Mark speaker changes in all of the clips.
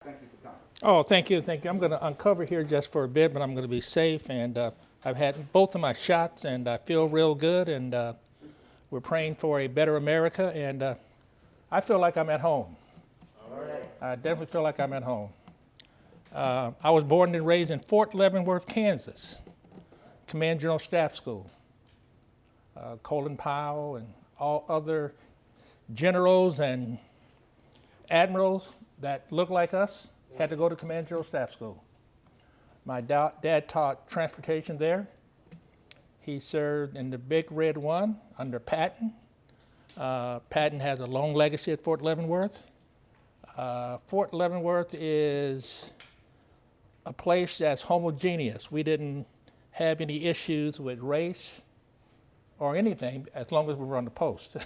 Speaker 1: Thank you for coming.
Speaker 2: Oh, thank you, thank you. I'm going to uncover here just for a bit, but I'm going to be safe. And I've had both of my shots, and I feel real good. And we're praying for a better America, and I feel like I'm at home.
Speaker 1: All right.
Speaker 2: I definitely feel like I'm at home. I was born and raised in Fort Leavenworth, Kansas, Command General Staff School. Colin Powell and all other generals and admirals that look like us had to go to Command General Staff School. My dad taught transportation there. He served in the Big Red One under Patton. Patton has a long legacy at Fort Leavenworth. Fort Leavenworth is a place that's homogeneous. We didn't have any issues with race or anything as long as we were on the post.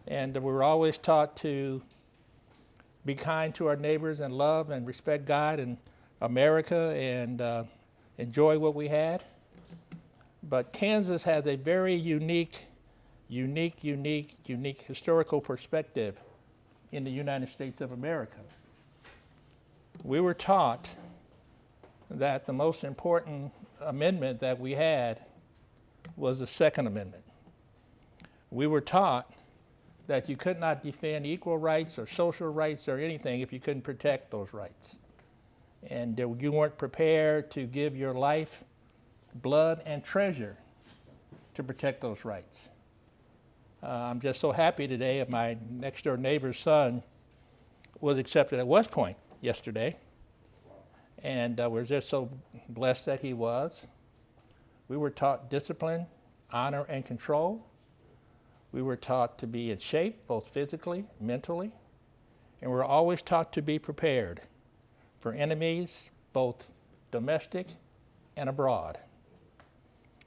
Speaker 2: And we were always taught to be kind to our neighbors and love and respect God and America and enjoy what we had. But Kansas has a very unique historical perspective in the United States of America. We were taught that the most important amendment that we had was the Second Amendment. We were taught that you could not defend equal rights or social rights or anything if you couldn't protect those rights. And you weren't prepared to give your life, blood, and treasure to protect those rights. I'm just so happy today that my next door neighbor's son was accepted at West Point yesterday. And we're just so blessed that he was. We were taught discipline, honor, and control. We were taught to be in shape, both physically, mentally, and we were always taught to be prepared for enemies, both domestic and abroad.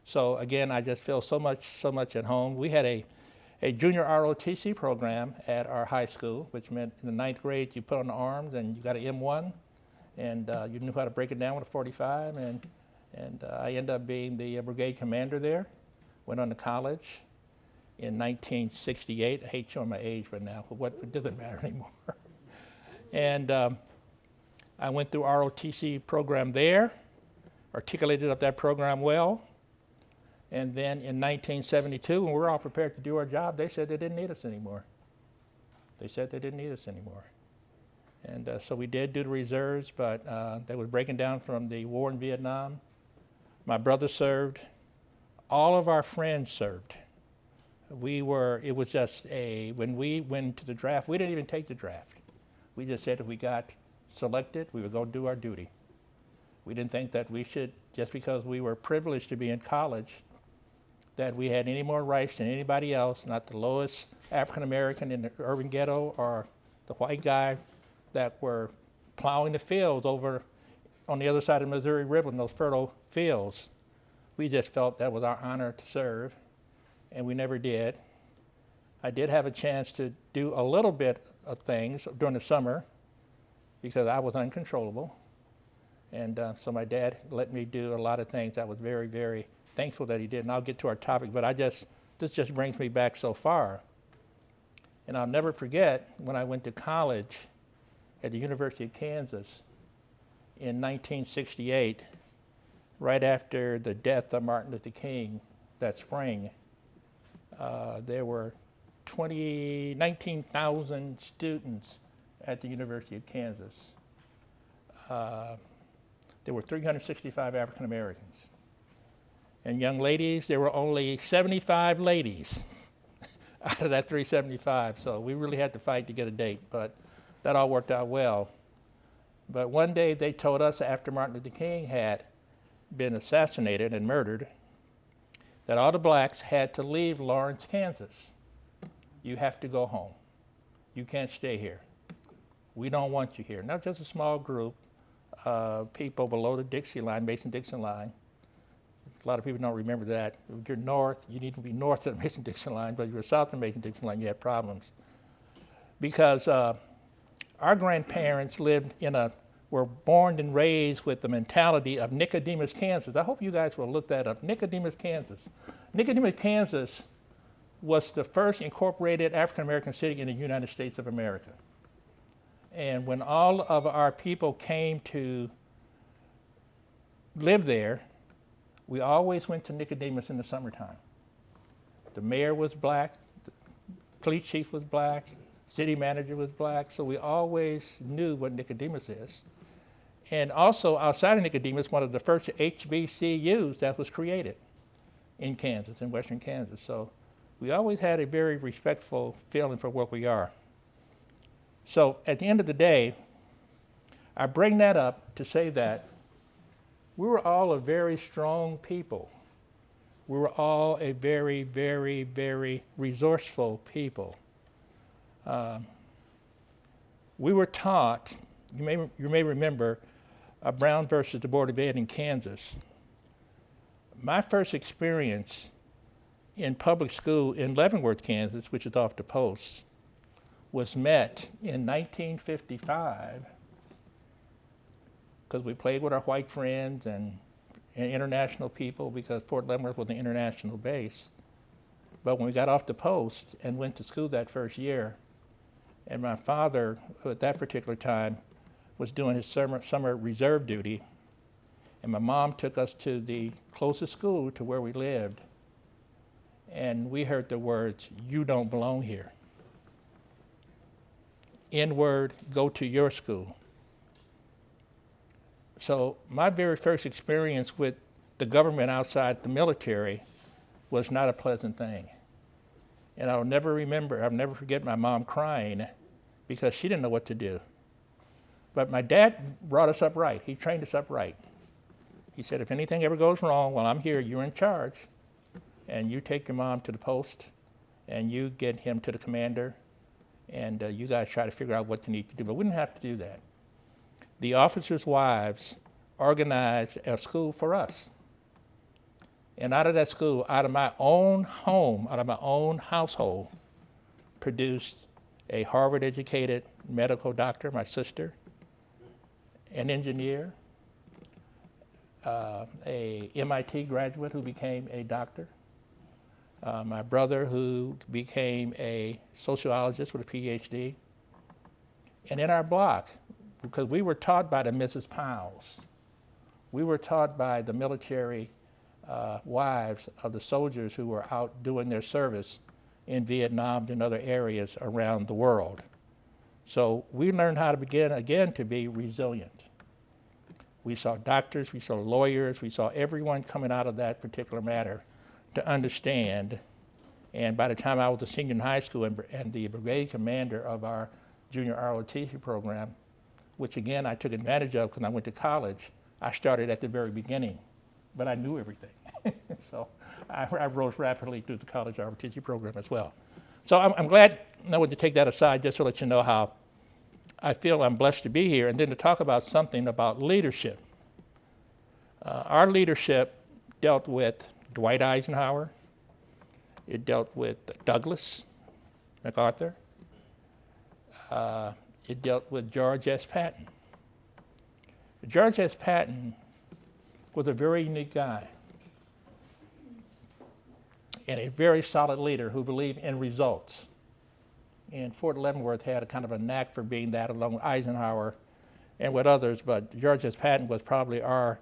Speaker 2: So again, I just feel so much at home. We had a junior ROTC program at our high school, which meant in the ninth grade you put on the arms and you got an M1, and you knew how to break it down with a 45, and I ended up being the brigade commander there. Went on to college in 1968. I hate showing my age right now, but it doesn't matter anymore. And I went through ROTC program there, articulated up that program well. And then in 1972, when we were all prepared to do our job, they said they didn't need us anymore. And so we did do the reserves, but that was breaking down from the war in Vietnam. My brother served. All of our friends served. It was just when we went to the draft, we didn't even take the draft. We just said if we got selected, we would go do our duty. We didn't think that we should, just because we were privileged to be in college, that we had any more rights than anybody else, not the lowest African American in the urban ghetto or the white guy that were plowing the fields over on the other side of the Missouri River in those fertile fields. We just felt that was our honor to serve, and we never did. I did have a chance to do a little bit of things during the summer because I was uncontrollable. And so my dad let me do a lot of things. I was very, very thankful that he did. And I'll get to our topic, but this just brings me back so far. And I'll never forget when I went to college at the University of Kansas in 1968, right after the death of Martin Luther King that spring. There were 19,000 students at the University of Kansas. There were 365 African Americans. And young ladies, there were only 75 ladies out of that 375. So we really had to fight to get a date, but that all worked out well. But one day they told us after Martin Luther King had been assassinated and murdered, that all the blacks had to leave Lawrence, Kansas. You have to go home. You can't stay here. We don't want you here. Not just a small group of people below the Dixie line, Mason-Dixon line. A lot of people don't remember that. If you're north, you need to be north of the Mason-Dixon line, but if you're south of the Mason-Dixon line, you have problems. Because our grandparents were born and raised with the mentality of Nicodemus, Kansas. I hope you guys will look that up. Nicodemus, Kansas. Nicodemus, Kansas was the first incorporated African American city in the United States of America. And when all of our people came to live there, we always went to Nicodemus in the summertime. The mayor was black, the police chief was black, city manager was black, so we always knew what Nicodemus is. And also outside of Nicodemus, one of the first HBCUs that was created in Kansas, in western Kansas. So we always had a very respectful feeling for what we are. So at the end of the day, I bring that up to say that we were all a very strong people. We were all a very, very, very resourceful people. We were taught, you may remember, Brown versus the Board of Ed in Kansas. My first experience in public school in Leavenworth, Kansas, which is off the post, was met in 1955, because we played with our white friends and international people, because Fort Leavenworth was an international base. But when we got off the post and went to school that first year, and my father, who at that particular time was doing his summer reserve duty, and my mom took us to the closest school to where we lived, and we heard the words, "You don't belong here." N-word, go to your school. So my very first experience with the government outside the military was not a pleasant thing. And I'll never forget my mom crying because she didn't know what to do. But my dad brought us up right. He trained us up right. He said, if anything ever goes wrong, well, I'm here, you're in charge. And you take your mom to the post and you get him to the commander, and you guys try to figure out what you need to do. But we didn't have to do that. The officers' wives organized a school for us. And out of that school, out of my own home, out of my own household, produced a Harvard-educated medical doctor, my sister, an engineer, a MIT graduate who became a doctor, my brother who became a sociologist with a PhD. And in our block, because we were taught by the Mrs. Powells, we were taught by the military wives of the soldiers who were out doing their service in Vietnam and other areas around the world. So we learned how to begin again to be resilient. We saw doctors, we saw lawyers, we saw everyone coming out of that particular matter to understand. And by the time I was a senior in high school and the brigade commander of our junior ROTC program, which again I took advantage of because I went to college, I started at the very beginning, but I knew everything. So I rose rapidly through the college ROTC program as well. So I'm glad, I want to take that aside just to let you know how I feel I'm blessed to be here, and then to talk about something about leadership. Our leadership dealt with Dwight Eisenhower. It dealt with Douglas MacArthur. It dealt with George S. Patton. George S. Patton was a very unique guy and a very solid leader who believed in results. And Fort Leavenworth had a kind of a knack for being that, along with Eisenhower and with others, but George S. Patton was probably our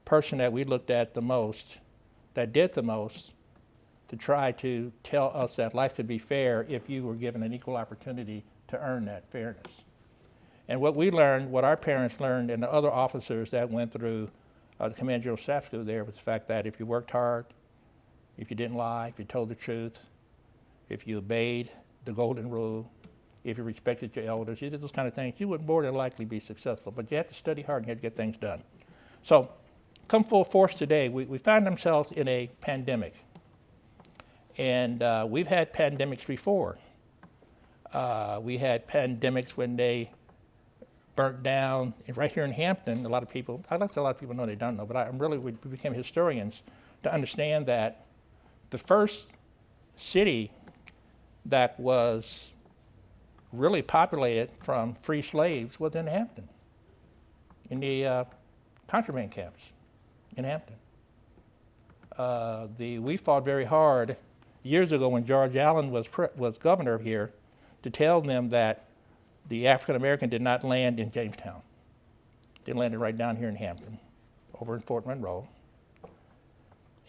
Speaker 2: person that we looked at the most, that did the most to try to tell us that life could be fair if you were given an equal opportunity to earn that fairness. And what we learned, what our parents learned, and the other officers that went through the Command General Staff School there, was the fact that if you worked hard, if you didn't lie, if you told the truth, if you obeyed the golden rule, if you respected your elders, you did those kind of things, you would more than likely be successful. But you had to study hard and you had to get things done. So come full force today, we find ourselves in a pandemic. And we've had pandemics before. We had pandemics when they burnt down, right here in Hampton, a lot of people know they don't know, but we became historians to understand that the first city that was really populated from free slaves was in Hampton, in the contraband camps in Hampton. We fought very hard years ago when George Allen was governor here to tell them that the African American did not land in Jamestown. They landed right down here in Hampton, over in Fort Monroe.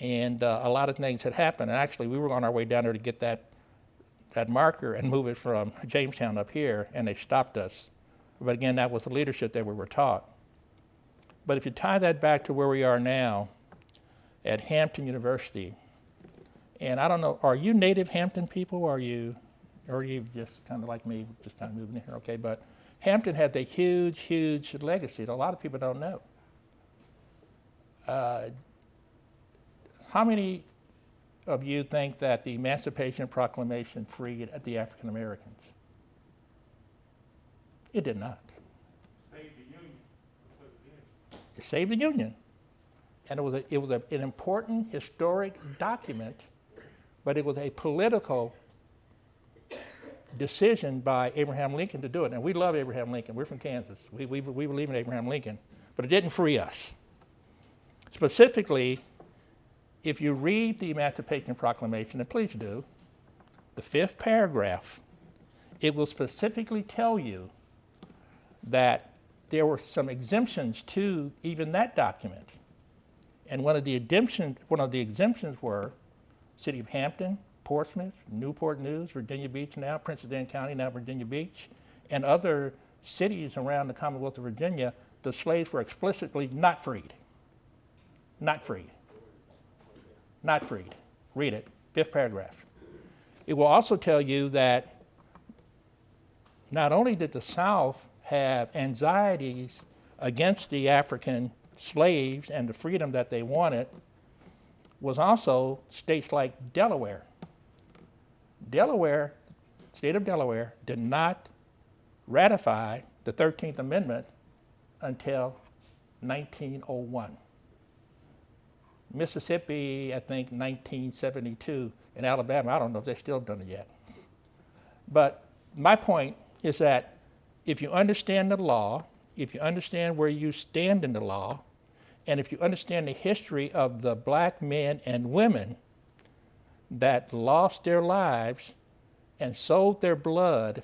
Speaker 2: And a lot of things had happened. And actually, we were on our way down there to get that marker and move it from Jamestown up here, and they stopped us. But again, that was the leadership that we were taught. But if you tie that back to where we are now at Hampton University, and I don't know, are you native Hampton people, or are you just kind of like me, just kind of moving in here? Okay, but Hampton had a huge, huge legacy that a lot of people don't know. How many of you think that the Emancipation Proclamation freed the African Americans? It did not.
Speaker 1: Saved the Union.
Speaker 2: It saved the Union. And it was an important historic document, but it was a political decision by Abraham Lincoln to do it. And we love Abraham Lincoln. We're from Kansas. We believe in Abraham Lincoln, but it didn't free us. Specifically, if you read the Emancipation Proclamation, and please do, the 5th paragraph, it will specifically tell you that there were some exemptions to even that document. And one of the exemptions were City of Hampton, Portsmouth, Newport News, Virginia Beach now, Prince William County, now Virginia Beach, and other cities around the Commonwealth of Virginia, the slaves were explicitly not freed. Not freed. Not freed. Read it, 5th paragraph. It will also tell you that not only did the South have anxieties against the African slaves and the freedom that they wanted, was also states like Delaware. State of Delaware, did not ratify the 13th Amendment until 1901. Mississippi, I think 1972, and Alabama, I don't know if they've still done it yet. But my point is that if you understand the law, if you understand where you stand in the law, and if you understand the history of the black men and women that lost their lives and sold their blood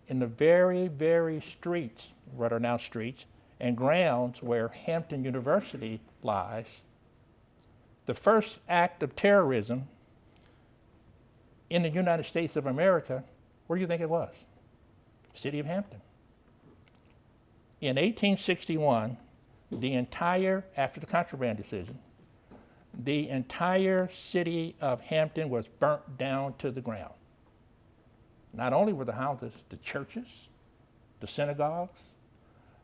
Speaker 2: in the very, very streets, what are now streets, and grounds where Hampton University lies, the first act of terrorism in the United States of America, where do you think it was? City of Hampton. In 1861, after the contraband decision, the entire city of Hampton was burnt down to the ground. Not only were the houses, the churches, the synagogues,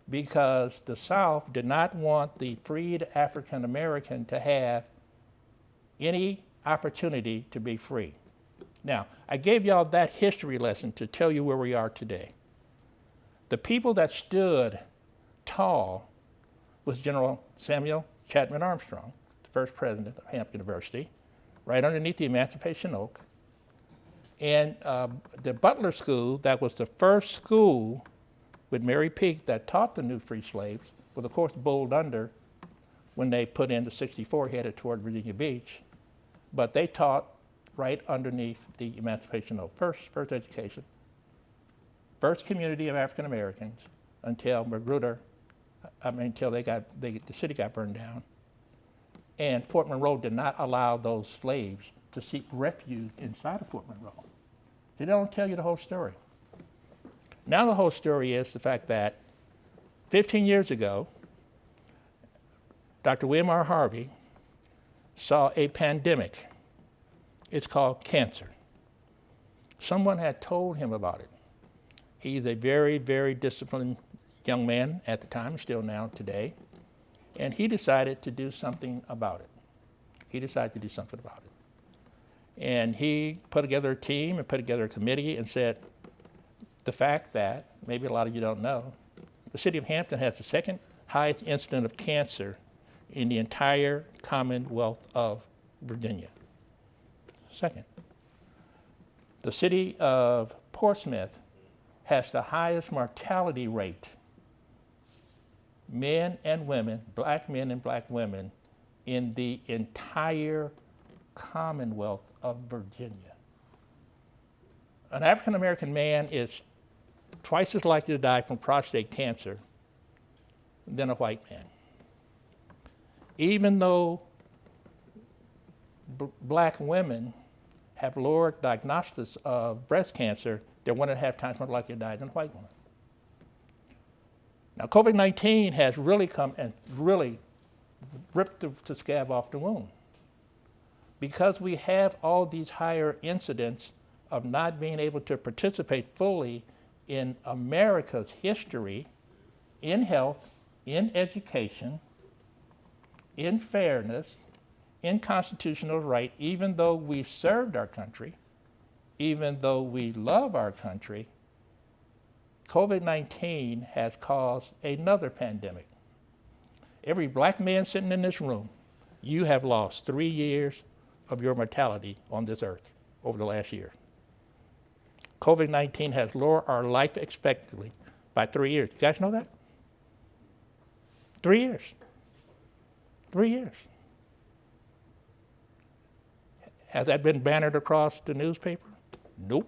Speaker 2: because the South did not want the freed African American to have any opportunity to be free. Now, I gave y'all that history lesson to tell you where we are today. The people that stood tall was General Samuel Chapman Armstrong, the first president of Hampton University, right underneath the Emancipation Oak. And the Butler School, that was the first school with Mary Peak that taught the new free slaves, was of course bowled under when they put in the 64 headed toward Virginia Beach. But they taught right underneath the Emancipation Oak. First education, first community of African Americans until until the city got burned down. And Fort Monroe did not allow those slaves to seek refuge inside of Fort Monroe. They don't tell you the whole story. Now the whole story is the fact that 15 years ago, Dr. William R. Harvey saw a pandemic. It's called cancer. Someone had told him about it. He's a very, very disciplined young man at the time, still now today, and he decided to do something about it. And he put together a team and put together a committee and said, the fact that, maybe a lot of you don't know, the city of Hampton has the second highest incidence of cancer in the entire Commonwealth of Virginia. Second. The city of Portsmouth has the highest mortality rate, men and women, black men and black women, in the entire Commonwealth of Virginia. An African American man is twice as likely to die from prostate cancer than a white man. Even though black women have lower diagnostics of breast cancer, they're 1.5 times more likely to die than a white woman. Now, COVID-19 has really come and really ripped the scab off the wound. Because we have all these higher incidents of not being able to participate fully in America's history, in health, in education, in fairness, in constitutional right, even though we served our country, even though we love our country, COVID-19 has caused another pandemic. Every black man sitting in this room, you have lost 3 years of your mortality on this earth over the last year. COVID-19 has lowered our life expectancy by 3 years. You guys know that? 3 years. 3 years. Has that been bannered across the newspaper? Nope.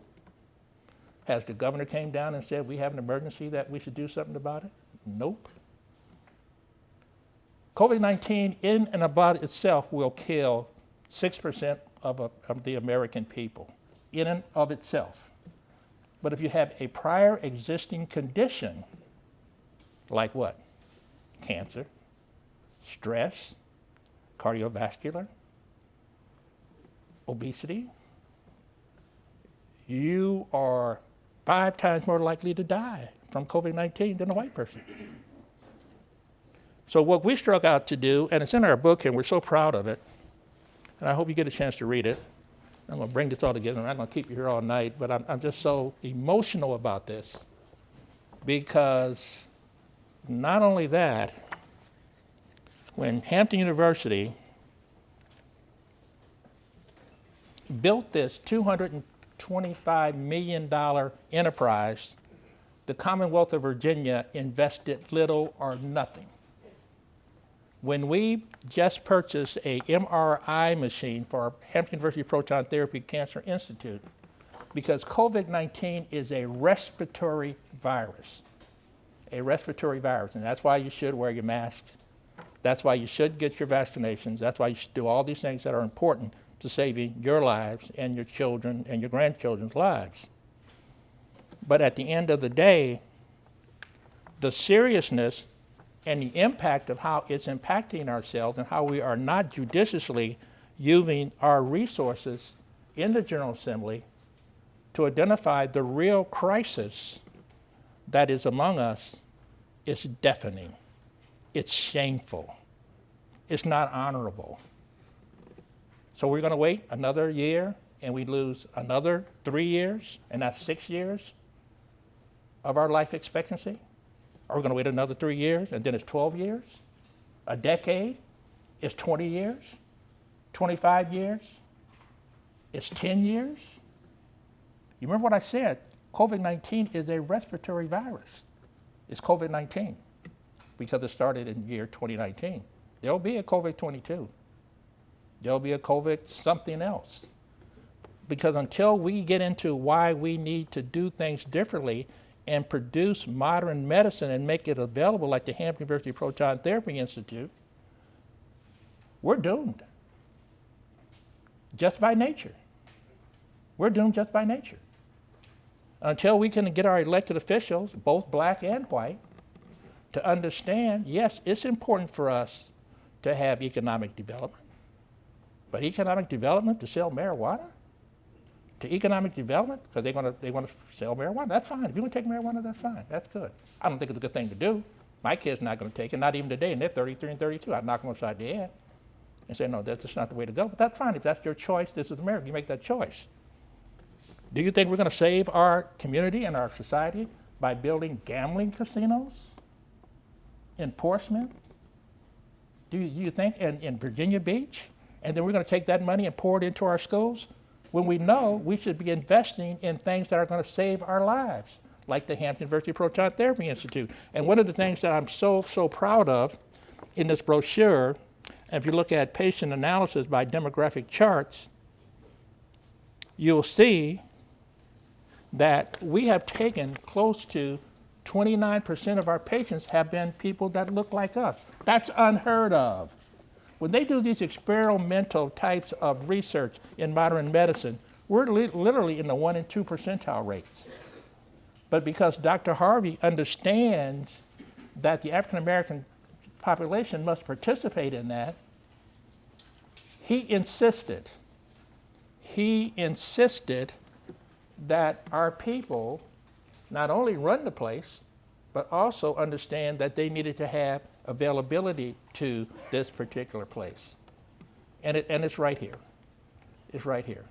Speaker 2: Has the governor came down and said we have an emergency that we should do something about it? Nope. COVID-19 in and about itself will kill 6% of the American people, in and of itself. But if you have a prior existing condition, like what? Cancer, stress, cardiovascular, obesity, you are 5 times more likely to die from COVID-19 than a white person. So what we struck out to do, and it's in our book and we're so proud of it, and I hope you get a chance to read it. I'm going to bring this all together, and I'm not going to keep you here all night, but I'm just so emotional about this because not only that, when Hampton University built this $225 million enterprise, the Commonwealth of Virginia invested little or nothing. When we just purchased a MRI machine for our Hampton University Proton Therapy Cancer Institute, because COVID-19 is a respiratory virus, and that's why you should wear your mask. That's why you should get your vaccinations. That's why you should do all these things that are important to saving your lives and your children and your grandchildren's lives. But at the end of the day, the seriousness and the impact of how it's impacting ourselves and how we are not judiciously using our resources in the General Assembly to identify the real crisis that is among us is deafening. It's shameful. It's not honorable. So we're going to wait another year and we lose another 3 years, and that's 6 years of our life expectancy? Are we going to wait another 3 years and then it's 12 years? A decade? It's 20 years? 25 years? It's 10 years? You remember what I said? COVID-19 is a respiratory virus. It's COVID-19 because it started in year 2019. There'll be a COVID-22. There'll be a COVID something else. Because until we get into why we need to do things differently and produce modern medicine and make it available like the Hampton University Proton Therapy Institute, we're doomed. Just by nature. We're doomed just by nature. Until we can get our elected officials, both black and white, to understand, yes, it's important for us to have economic development. But economic development to sell marijuana? To economic development, because they want to sell marijuana, that's fine. If you want to take marijuana, that's fine. That's good. I don't think it's a good thing to do. My kid's not going to take it, not even today, and they're 33 and 32. I'd knock them upside the head and say, no, that's just not the way to go. But that's fine. If that's your choice, this is America. You make that choice. Do you think we're going to save our community and our society by building gambling casinos in Portsmouth? Do you think in Virginia Beach? And then we're going to take that money and pour it into our schools? When we know we should be investing in things that are going to save our lives, like the Hampton University Proton Therapy Institute. And one of the things that I'm so proud of in this brochure, and if you look at patient analysis by demographic charts, you'll see that we have taken close to 29% of our patients have been people that look like us. That's unheard of. When they do these experimental types of research in modern medicine, we're literally in the 1 and 2 percentile rates. But because Dr. Harvey understands that the African American population must participate in that, he insisted that our people not only run the place, but also understand that they needed to have availability to this particular place. And it's right here. It's right here.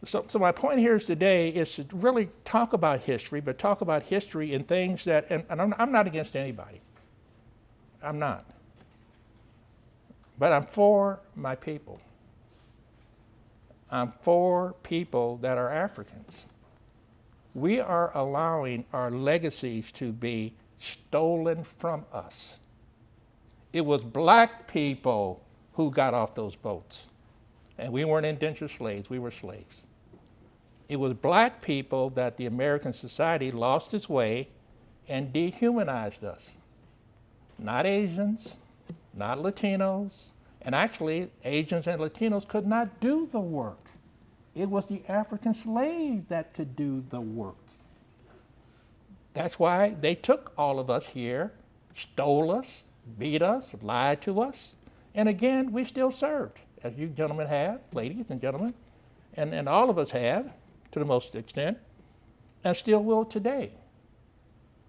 Speaker 2: So my point here is today is to really talk about history, but talk about history in things that, and I'm not against anybody. I'm not. But I'm for my people. I'm for people that are Africans. We are allowing our legacies to be stolen from us. It was black people who got off those boats. And we weren't indentured slaves, we were slaves. It was black people that the American society lost its way and dehumanized us. Not Asians, not Latinos, and actually Asians and Latinos could not do the work. It was the African slave that could do the work. That's why they took all of us here, stole us, beat us, lied to us, and again, we still served, as you gentlemen have, ladies and gentlemen, and all of us have, to the most extent, and still will today.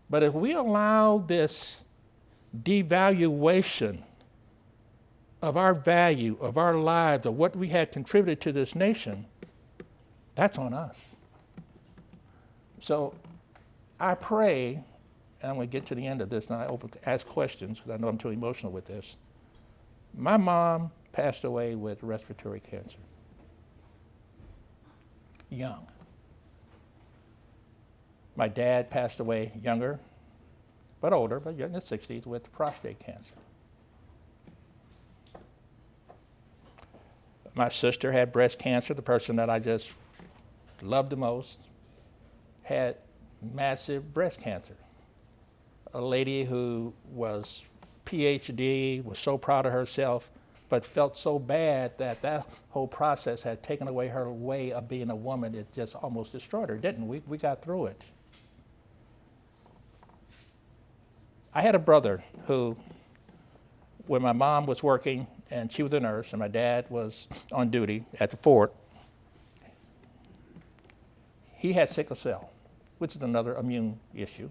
Speaker 2: But if we allow this devaluation of our value, of our lives, of what we had contributed to this nation, that's on us. So I pray, and I'm going to get to the end of this, and I ask questions, because I know I'm too emotional with this. My mom passed away with respiratory cancer, young. My dad passed away younger, but older, but in his 60s, with prostate cancer. My sister had breast cancer, the person that I just loved the most, had massive breast cancer. A lady who was PhD, was so proud of herself, but felt so bad that that whole process had taken away her way of being a woman. It just almost destroyed her, didn't we? We got through it. I had a brother who, when my mom was working and she was a nurse and my dad was on duty at the fort, he had sickle cell, which is another immune issue.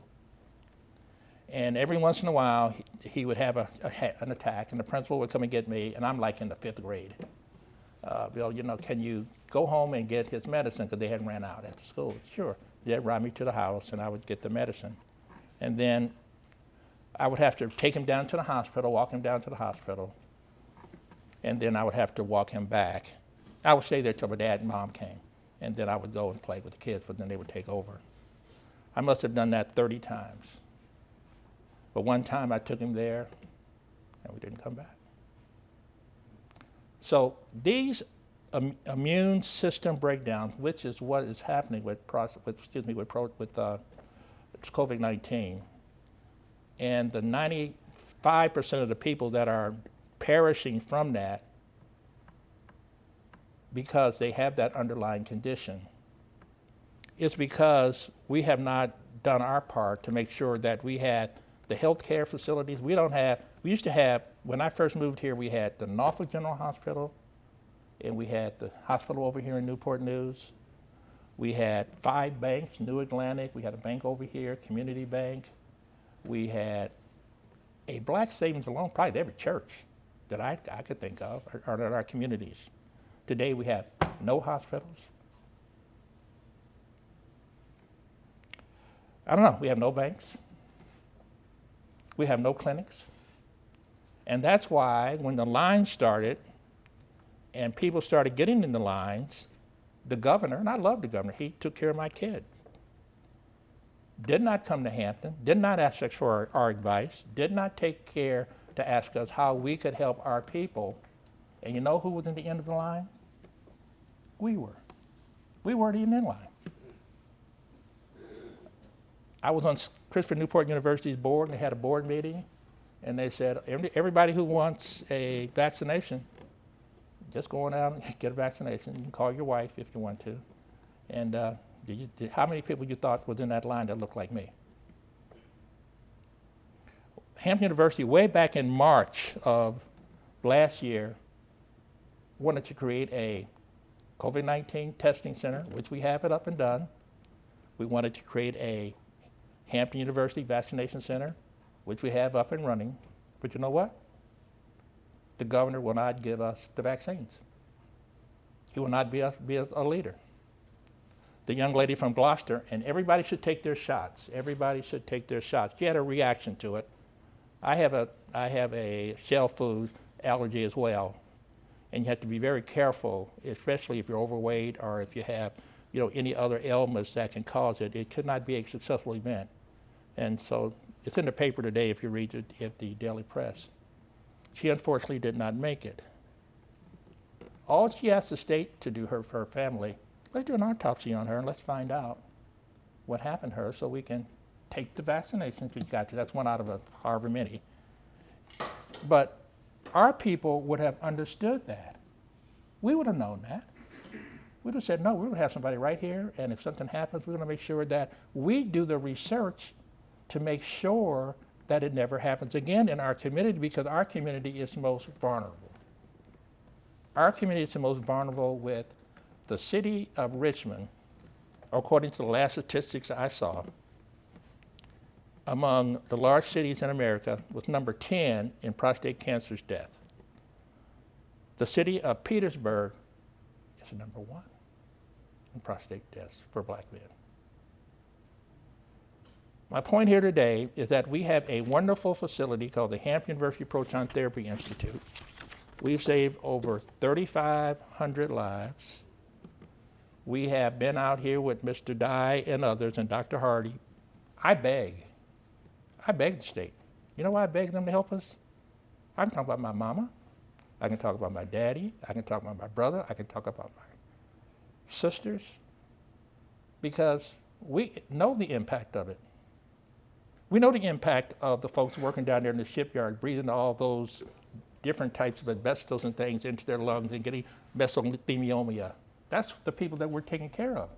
Speaker 2: And every once in a while, he would have an attack, and the principal would come and get me, and I'm like in the 5th grade. Bill, can you go home and get his medicine, because they hadn't ran out at the school. Sure. They'd ride me to the house, and I would get the medicine. And then I would have to take him down to the hospital, walk him down to the hospital, and then I would have to walk him back. I would stay there till my dad and mom came, and then I would go and play with the kids, but then they would take over. I must have done that 30 times. But one time I took him there, and we didn't come back. So these immune system breakdowns, which is what is happening with COVID-19, and the 95% of the people that are perishing from that because they have that underlying condition, is because we have not done our part to make sure that we had the healthcare facilities. We used to have, when I first moved here, we had the Norfolk General Hospital, and we had the hospital over here in Newport News. We had 5 banks, New Atlantic, we had a bank over here, Community Bank. We had a black savings and loan, probably every church that I could think of, or in our communities. Today we have no hospitals. I don't know, we have no banks. We have no clinics. And that's why when the lines started and people started getting in the lines, the governor, and I love the governor, he took care of my kid. Did not come to Hampton, did not ask us for our advice, did not take care to ask us how we could help our people. And you know who was in the end of the line? We were. We weren't even in line. I was on Christopher Newport University's board, and they had a board meeting, and they said, everybody who wants a vaccination, just go on out and get a vaccination. You can call your wife if you want to. And how many people you thought was in that line that looked like me? Hampton University, way back in March of last year, wanted to create a COVID-19 testing center, which we have it up and done. We wanted to create a Hampton University Vaccination Center, which we have up and running. But you know what? The governor will not give us the vaccines. He will not be a leader. The young lady from Gloucester, and everybody should take their shots. Everybody should take their shots. She had a reaction to it. I have a shell food allergy as well, and you have to be very careful, especially if you're overweight or if you have, any other ailments that can cause it. It could not be a successful event, and so it's in the paper today if you read it at the Daily Press. She unfortunately did not make it. All she asked the state to do for her family, let's do an autopsy on her and let's find out what happened to her so we can take the vaccination she got to. That's one out of however many. But our people would have understood that. We would have known that. We would have said, no, we would have somebody right here, and if something happens, we're going to make sure that we do the research to make sure that it never happens again in our community, because our community is most vulnerable. Our community is the most vulnerable, with the city of Richmond, according to the last statistics I saw, among the large cities in America, was number 10 in prostate cancer's death. The city of Petersburg is number 1 in prostate deaths for black men. My point here today is that we have a wonderful facility called the Hampton University Proton Therapy Institute. We've saved over 3,500 lives. We have been out here with Mr. Dye and others and Dr. Hardy. I beg the state. You know why I beg them to help us? I can talk about my mama. I can talk about my daddy. I can talk about my brother. I can talk about my sisters. Because we know the impact of it. We know the impact of the folks working down there in the shipyard, breathing all those different types of asbestos and things into their lungs and getting mesothelioma. That's the people that we're taking care of.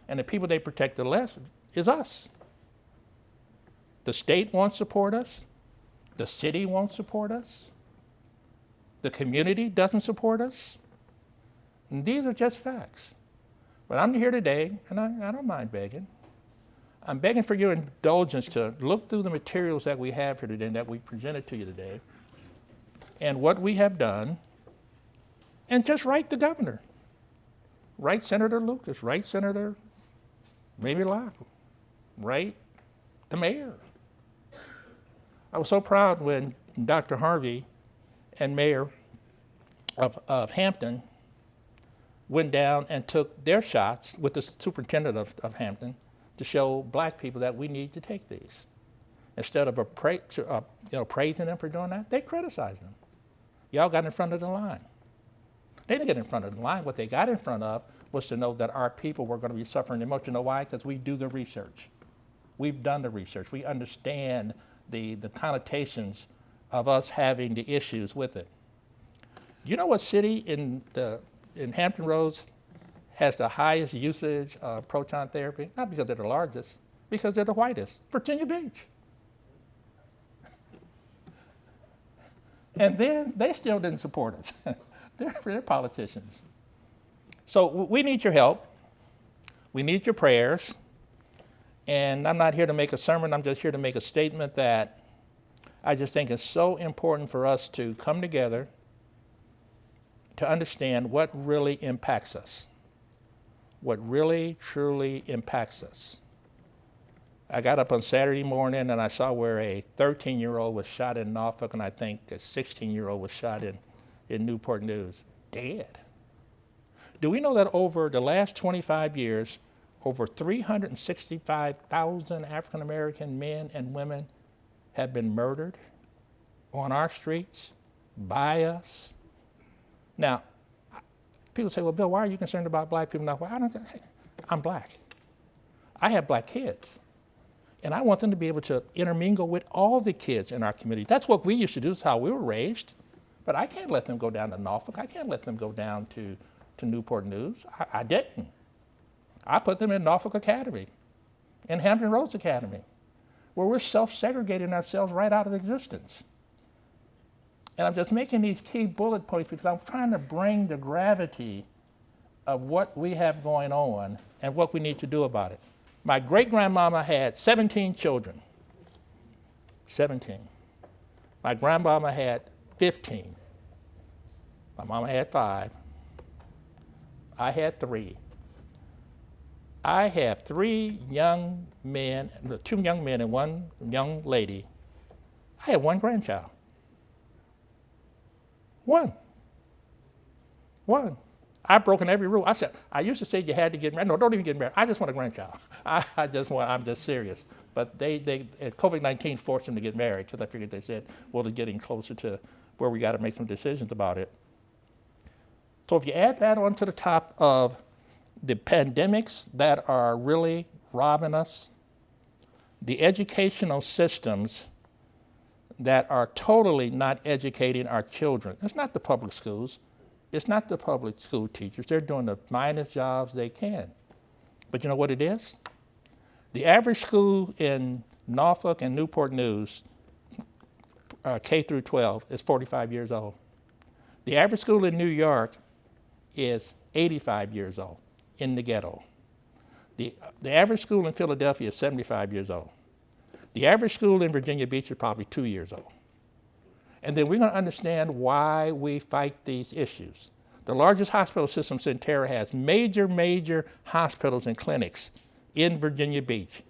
Speaker 2: And the people they protect the less is us. The state won't support us. The city won't support us. The community doesn't support us. And these are just facts. But I'm here today, and I don't mind begging. I'm begging for your indulgence to look through the materials that we have here today and that we presented to you today, and what we have done, and just write the governor. Write Senator Lucas, write Senator maybe Locke, write the mayor. I was so proud when Dr. Harvey and mayor of Hampton went down and took their shots with the superintendent of Hampton to show black people that we need to take these. Instead of praising them for doing that, they criticized them. Y'all got in front of the line. They didn't get in front of the line. What they got in front of was to know that our people were going to be suffering the most. You know why? Because we do the research. We've done the research. We understand the connotations of us having the issues with it. You know what city in Hampton Roads has the highest usage of proton therapy? Not because they're the largest, because they're the whitest. Virginia Beach. And then they still didn't support us. They're politicians. So we need your help. We need your prayers. And I'm not here to make a sermon. I'm just here to make a statement that I just think is so important for us to come together to understand what really impacts us. What really, truly impacts us. I got up on Saturday morning and I saw where a 13-year-old was shot in Norfolk, and I think a 16-year-old was shot in Newport News, dead. Do we know that over the last 25 years, over 365,000 African American men and women have been murdered on our streets by us? Now, people say, well, Bill, why are you concerned about black people now? Well, I'm black. I have black kids. And I want them to be able to intermingle with all the kids in our community. That's what we used to do. That's how we were raised. But I can't let them go down to Norfolk. I can't let them go down to Newport News. I didn't. I put them in Norfolk Academy, in Hampton Roads Academy, where we're self-segregating ourselves right out of existence. And I'm just making these key bullet points because I'm trying to bring the gravity of what we have going on and what we need to do about it. My great-grandmama had 17 children. 17. My grandmama had 15. My mama had 5. I had 3. I have 3 young men, 2 young men and 1 young lady. I have 1 grandchild. 1. I've broken every rule. I used to say you had to get married. No, don't even get married. I just want a grandchild. I'm just serious. But COVID-19 forced them to get married because I figured they said, well, they're getting closer to where we got to make some decisions about it. So if you add that onto the top of the pandemics that are really robbing us, the educational systems that are totally not educating our children. It's not the public schools. It's not the public school teachers. They're doing the finest jobs they can. But you know what it is? The average school in Norfolk and Newport News, K through 12, is 45 years old. The average school in New York is 85 years old in the ghetto. The average school in Philadelphia is 75 years old. The average school in Virginia Beach is probably 2 years old. And then we're going to understand why we fight these issues. The largest hospital system, Centera, has major hospitals and clinics in Virginia Beach.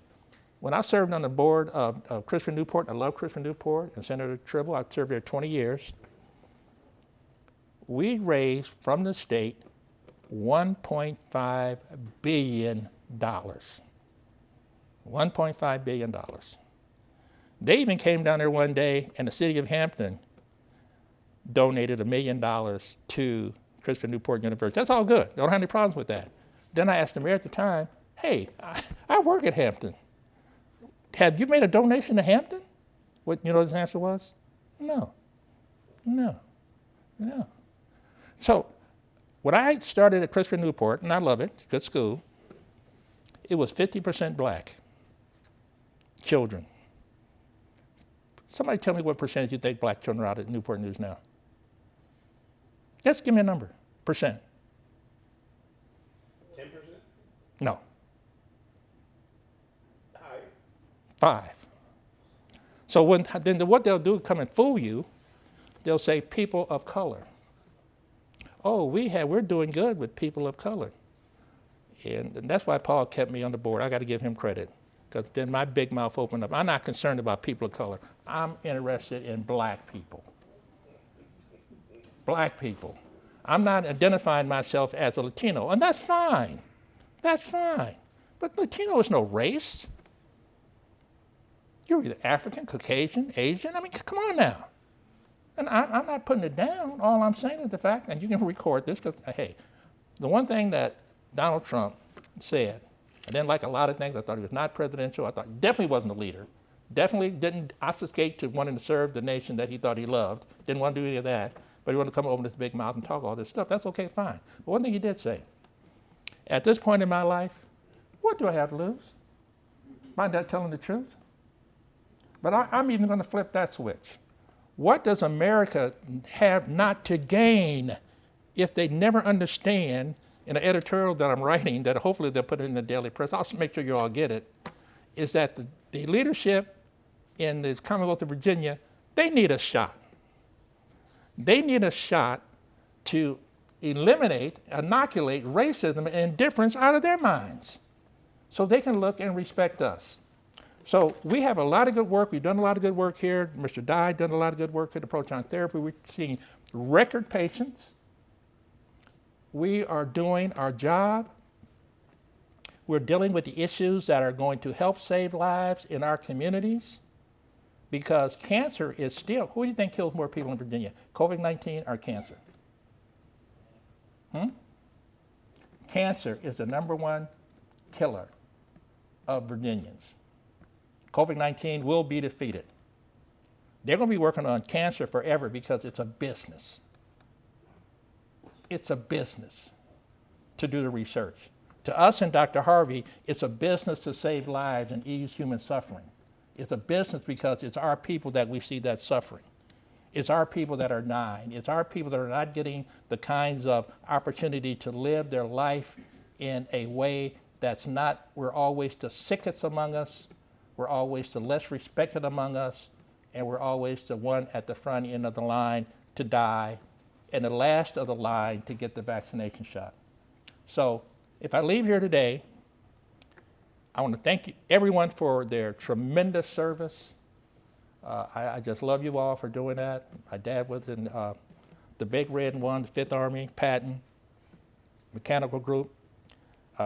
Speaker 2: When I served on the board of Christopher Newport, I love Christopher Newport and Senator Tribble, I served there 20 years. We raised from the state $1.5 billion. $1.5 billion. They even came down there one day and the city of Hampton donated $1 million to Christopher Newport University. That's all good. Don't have any problems with that. Then I asked the mayor at the time, hey, I work at Hampton. Have you made a donation to Hampton? What, you know his answer was? No. So when I started at Christopher Newport, and I love it, good school, it was 50% black children. Somebody tell me what percentage you think black children are out at Newport News now. Just give me a number, percent.
Speaker 3: 10%?
Speaker 2: No.
Speaker 3: Higher.
Speaker 2: 5. So then what they'll do, come and fool you, they'll say people of color. Oh, we're doing good with people of color. And that's why Paul kept me on the board. I got to give him credit. Because then my big mouth opened up. I'm not concerned about people of color. I'm interested in black people. Black people. I'm not identifying myself as a Latino, and that's fine. That's fine. But Latino is no race. You're either African, Caucasian, Asian. I mean, come on now. And I'm not putting it down. All I'm saying is the fact, and you can record this, because, hey, the one thing that Donald Trump said, I didn't like a lot of things. I thought he was not presidential. I thought definitely wasn't a leader. Definitely didn't obfuscate to wanting to serve the nation that he thought he loved. Didn't want to do any of that. But he wanted to come over with his big mouth and talk all this stuff. That's okay, fine. But one thing he did say, at this point in my life, what do I have to lose? Am I not telling the truth? But I'm even going to flip that switch. What does America have not to gain if they never understand, in an editorial that I'm writing, that hopefully they'll put it in the Daily Press, I'll make sure you all get it, is that the leadership in the Commonwealth of Virginia, they need a shot. They need a shot to eliminate, inoculate racism and indifference out of their minds so they can look and respect us. So we have a lot of good work. We've done a lot of good work here. Mr. Dye done a lot of good work in the proton therapy. We're seeing record patients. We are doing our job. We're dealing with the issues that are going to help save lives in our communities, because cancer is still, who do you think kills more people in Virginia, COVID-19 or cancer? Cancer is the #1 killer of Virginians. COVID-19 will be defeated. They're going to be working on cancer forever because it's a business. It's a business to do the research. To us and Dr. Harvey, it's a business to save lives and ease human suffering. It's a business because it's our people that we see that's suffering. It's our people that are dying. It's our people that are not getting the kinds of opportunity to live their life in a way that's not, we're always the sickest among us, we're always the less respected among us, and we're always the one at the front end of the line to die, and the last of the line to get the vaccination shot. So if I leave here today, I want to thank everyone for their tremendous service. I just love you all for doing that. My dad was in the Big Red One, the 5th Army, Patton, mechanical group,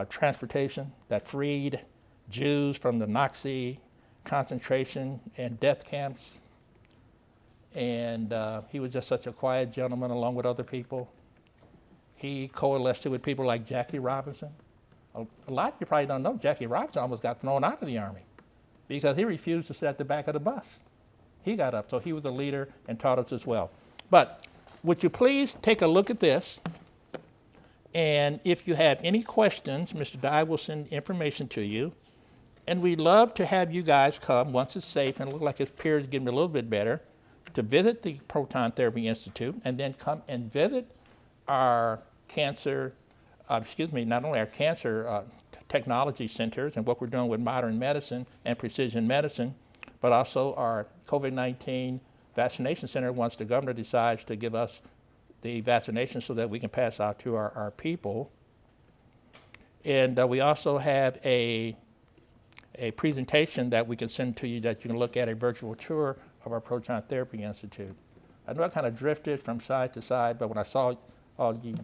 Speaker 2: transportation that freed Jews from the Nazi concentration and death camps. And he was just such a quiet gentleman along with other people. He coalesced with people like Jackie Robinson. A lot of you probably don't know Jackie Robinson almost got thrown out of the Army because he refused to sit at the back of the bus. He got up, so he was a leader and taught us as well. But would you please take a look at this? And if you have any questions, Mr. Dye will send information to you. And we'd love to have you guys come once it's safe and look like his peers getting a little bit better to visit the Proton Therapy Institute and then come and visit our cancer, not only our cancer technology centers and what we're doing with modern medicine and precision medicine, but also our COVID-19 vaccination center once the governor decides to give us the vaccination so that we can pass out to our people. And we also have a presentation that we can send to you that you can look at, a virtual tour of our Proton Therapy Institute. I know I kind of drifted from side to side, but when I saw all you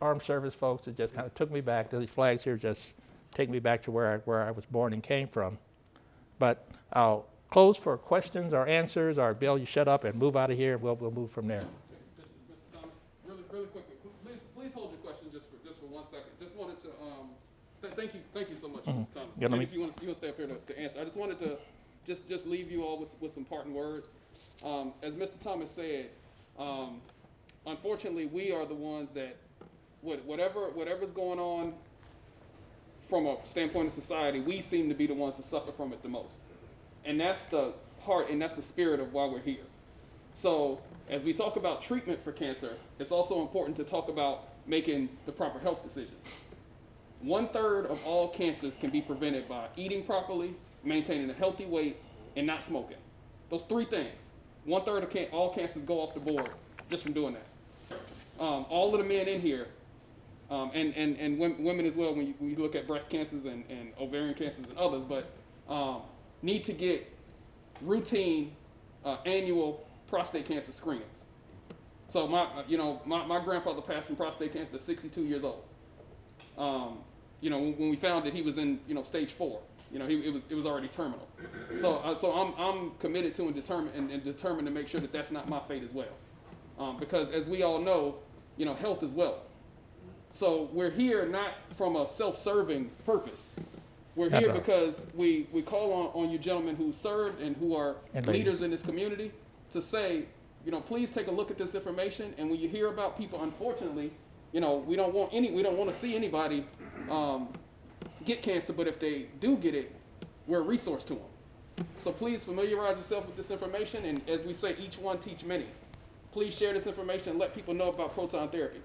Speaker 2: armed service folks, it just kind of took me back. These flags here just take me back to where I was born and came from. But I'll close for questions or answers, or Bill, you shut up and move out of here. We'll move from there.
Speaker 3: Mr. Thomas, really quickly, please hold your question just for 1 second. Just wanted to thank you so much, Mr. Thomas.
Speaker 2: Yeah,
Speaker 3: And if you want to stay up here to answer, I just wanted to just leave you all with some parting words. As Mr. Thomas said, unfortunately, we are the ones that whatever's going on from a standpoint of society, we seem to be the ones that suffer from it the most. And that's the heart and that's the spirit of why we're here. So as we talk about treatment for cancer, it's also important to talk about making the proper health decisions. 1/3 of all cancers can be prevented by eating properly, maintaining a healthy weight, and not smoking. Those 3 things. 1/3 of all cancers go off the board just from doing that. All of the men in here, and women as well, when you look at breast cancers and ovarian cancers and others, but need to get routine annual prostate cancer screenings. So my grandfather passed from prostate cancer at 62 years old. When we found that he was in stage 4, it was already terminal. So I'm committed to and determined to make sure that that's not my fate as well. Because as we all know, health is wealth. So we're here not from a self-serving purpose. We're here because we call on you gentlemen who served and who are leaders in this community to say, please take a look at this information. And when you hear about people, unfortunately, we don't want to see anybody get cancer, but if they do get it, we're a resource to them. So please familiarize yourself with this information, and as we say, each one teach many. Please share this information and let people know about proton therapy.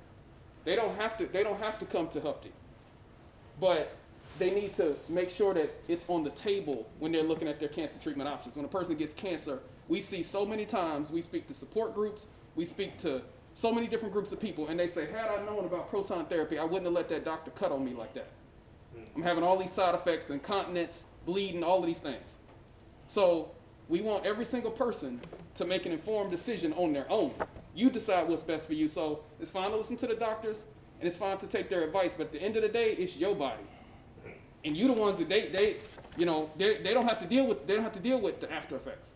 Speaker 3: They don't have to come to Hampton, but they need to make sure that it's on the table when they're looking at their cancer treatment options. When a person gets cancer, we see so many times, we speak to support groups, we speak to so many different groups of people, and they say, had I known about proton therapy, I wouldn't have let that doctor cut on me like that. I'm having all these side effects, incontinence, bleeding, all of these things. So we want every single person to make an informed decision on their own. You decide what's best for you. So it's fine to listen to the doctors, and it's fine to take their advice, but at the end of the day, it's your body. And you the ones that they don't have to deal with the after effects.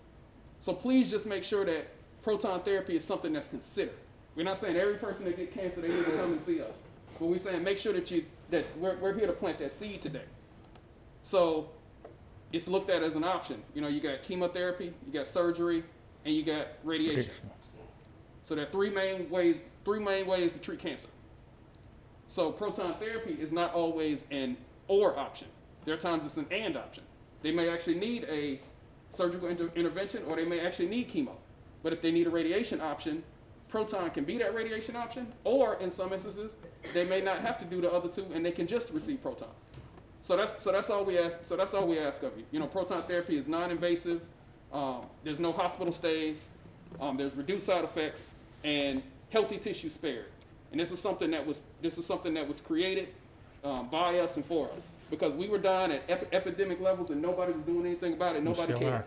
Speaker 3: So please just make sure that proton therapy is something that's considered. We're not saying every person that gets cancer, they need to come and see us. But we're saying make sure that we're here to plant that seed today. So it's looked at as an option. You know, you got chemotherapy, you got surgery, and you got radiation. So there are three main ways to treat cancer. So proton therapy is not always an or option. There are times it's an and option. They may actually need a surgical intervention, or they may actually need chemo. But if they need a radiation option, proton can be that radiation option, or in some instances, they may not have to do the other two, and they can just receive proton. So that's all we ask. So that's all we ask of you. You know, proton therapy is non-invasive. There's no hospital stays. There's reduced side effects and healthy tissue spared. And this is something that was created by us and for us, because we were dying at epidemic levels and nobody was doing anything about it. Nobody cared.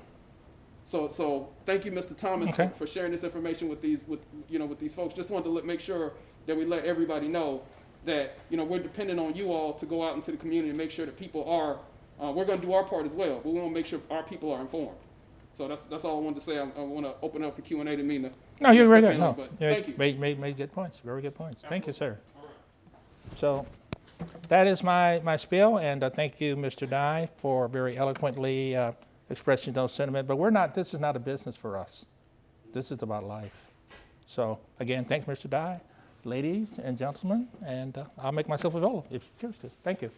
Speaker 3: So thank you, Mr. Thomas, for sharing this information with these folks. Just wanted to make sure that we let everybody know that, you know, we're dependent on you all to go out into the community and make sure that people are. We're going to do our part as well, but we want to make sure our people are informed. So that's all I wanted to say. I want to open up for Q&A. Didn't mean to.
Speaker 2: No, you're very good.
Speaker 3: In,
Speaker 2: No,
Speaker 3: thank you.
Speaker 2: Made good points. Very good points. Thank you, sir. So that is my spiel, and thank you, Mr. Dye, for very eloquently expressing those sentiments. But this is not a business for us. This is about life. So again, thanks, Mr. Dye, ladies and gentlemen, and I'll make myself available if you choose to. Thank you.